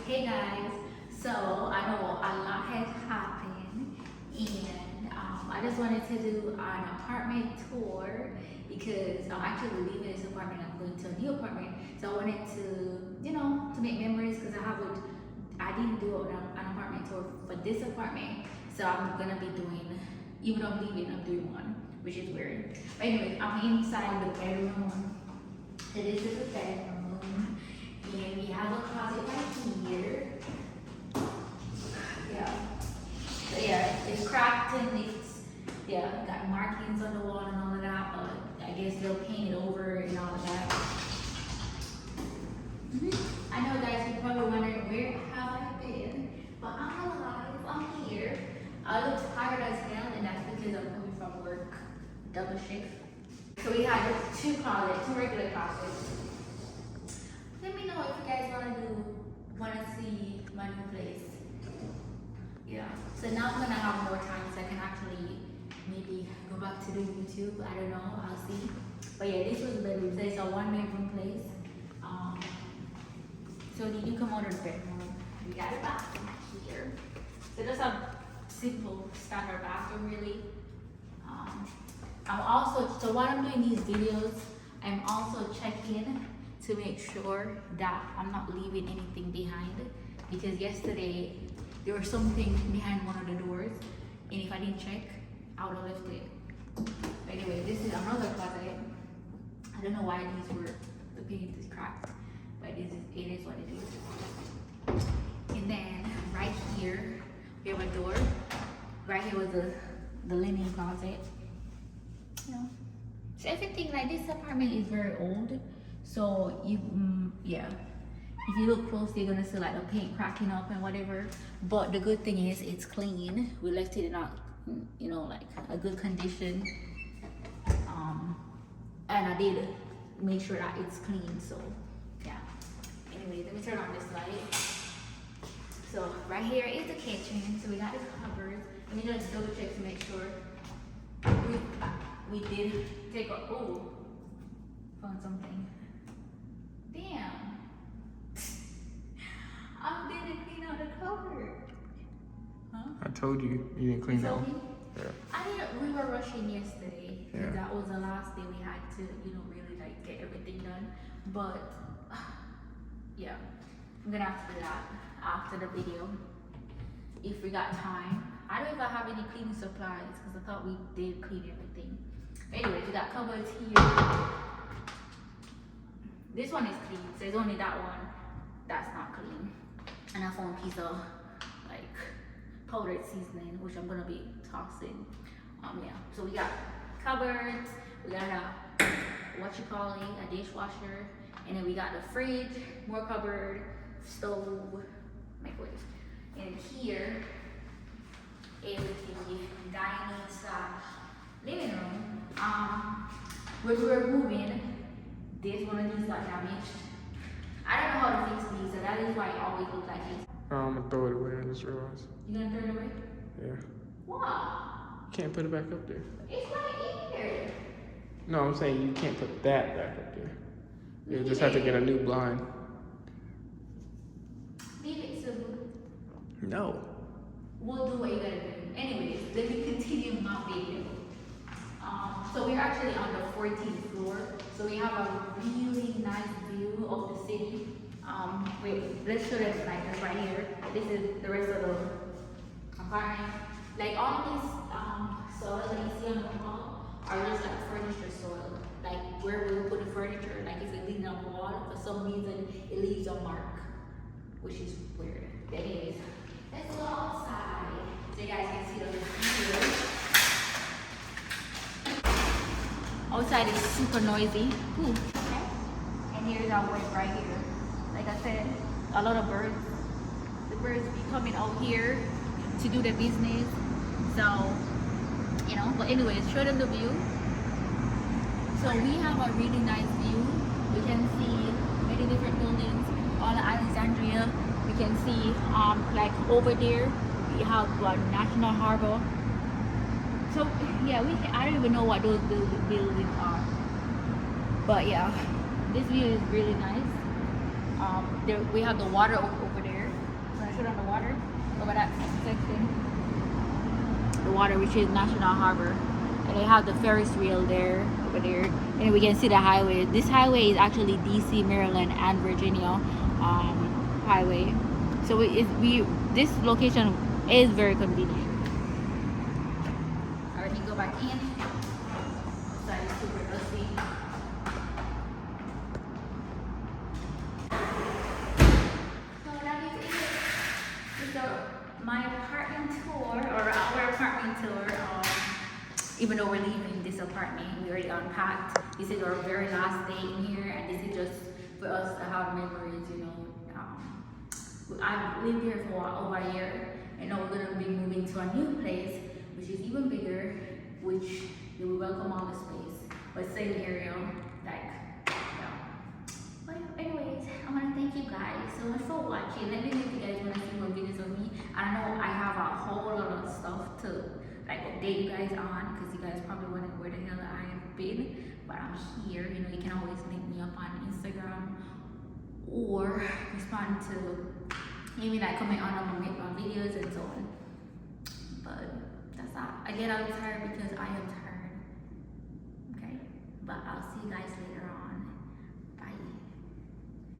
Hey guys, so I know a lot has happened, and I just wanted to do an apartment tour because I'm actually leaving this apartment. I'm going to a new apartment, so I wanted to, to make memories because I didn't do an apartment tour for this apartment, so I'm gonna be doing. Even though I'm leaving, I'm doing one, which is weird. But anyways, I'm inside the bedroom. So this is the bedroom. And we have a closet right here. Yeah. So yeah, it's cracked and it's got markings on the wall and all of that, but I guess they'll paint it over and all of that. I know guys, you're probably wondering where have I been, but I'm alive, I'm here. I look tired as hell, and that's because I'm coming from work, double shift. So we have two regular closets. Let me know if you guys want to see my new place. Yeah. So now I'm gonna have more time, so I can actually maybe go back to the YouTube. I don't know. I'll see. But yeah, this was the bedroom. So it's a one-bedroom place. So did you come out of the bedroom? We got a bathroom here. So just a simple standard bathroom, really. I'm also, so while I'm doing these videos, I'm also checking to make sure that I'm not leaving anything behind, because yesterday there was something behind one of the doors, and if I didn't check, I would have left it. But anyway, this is another closet. I don't know why the paint is cracked, but it is what it is. And then right here we have a door. Right here was the linen closet. So everything, like, this apartment is very old, so you if you look closely, you're gonna see like the paint cracking up and whatever, but the good thing is it's clean. We left it in like a good condition, and I did make sure that it's clean. So yeah, anyway, let me turn on this light. So right here is the kitchen. So we got the cupboards. Let me just double check to make sure we did take a, found something. Damn. I didn't clean out the cupboard. Huh? I told you didn't clean that one. Yeah. We were rushing yesterday. Yeah. That was the last day we had to, really like get everything done. But yeah, I'm gonna have to do that after the video if we got time. I don't even have any cleaning supplies because I thought we did clean everything. Anyway, we got cupboards here. This one is clean, so there's only that one that's not clean. And I found a piece of like powdered seasoning, which I'm gonna be tossing. So we got cupboards, we got a dishwasher, and then we got the fridge, more cupboard, stove, microwave. And here is the dining / living room. When we were moving, one of these got damaged. I don't know how to fix these, so that is why it always looks like this. I'm gonna throw it away. I just realized. You gonna throw it away? Yeah. Why? Can't put it back up there. It's right here. No, I'm saying you can't put that back up there. You just have to get a new blind. Leave it, Sabu. No. We'll do what you gotta do. Anyways, let me continue my video. So we're actually on the 14th floor. So we have a really nice view of the city. Wait, let's show them like this right here. This is the rest of the apartment. Like all these soil that you see on the wall are just like furniture soil. Like where we put the furniture, like if it leaves on the wall, for some reason it leaves a mark, which is weird. But anyways, let's go outside so you guys can see the view. Outside is super noisy. Ooh, okay. And here's our work right here. Like I said, a lot of birds. The birds be coming out here to do their business. So, but anyways, show them the view. So we have a really nice view. We can see many different buildings on Alexandria. We can see like over there we have National Harbor. So yeah, I don't even know what those buildings are, but yeah, this view is really nice. We have the water over there. show them the water over that section. The water, which is National Harbor. And they have the Ferris wheel there, over there. And we can see the highway. This highway is actually DC, Maryland, and Virginia highway. So this location is very convenient. Alright, let me go back in. Outside is super dusty. So that is it. So my apartment tour, or our apartment tour. Even though we're leaving this apartment, we already unpacked. This is our very last day in here, and this is just for us to have memories, you know. I've lived here for over a year, and now we're gonna be moving to a new place, which is even bigger, which they will welcome all the space, but same area, like, yeah. But anyways, I wanna thank you guys so much for watching. Let me know if you guys wanna see more videos of me. I know I have a whole lot of stuff to update you guys on, because you guys probably wondering where the hell I have been, but I'm here. You know, you can always link me up on Instagram or respond to maybe comment on them and make my videos and so on. But that's all. Again, I'm tired because I am tired. Okay, but I'll see you guys later.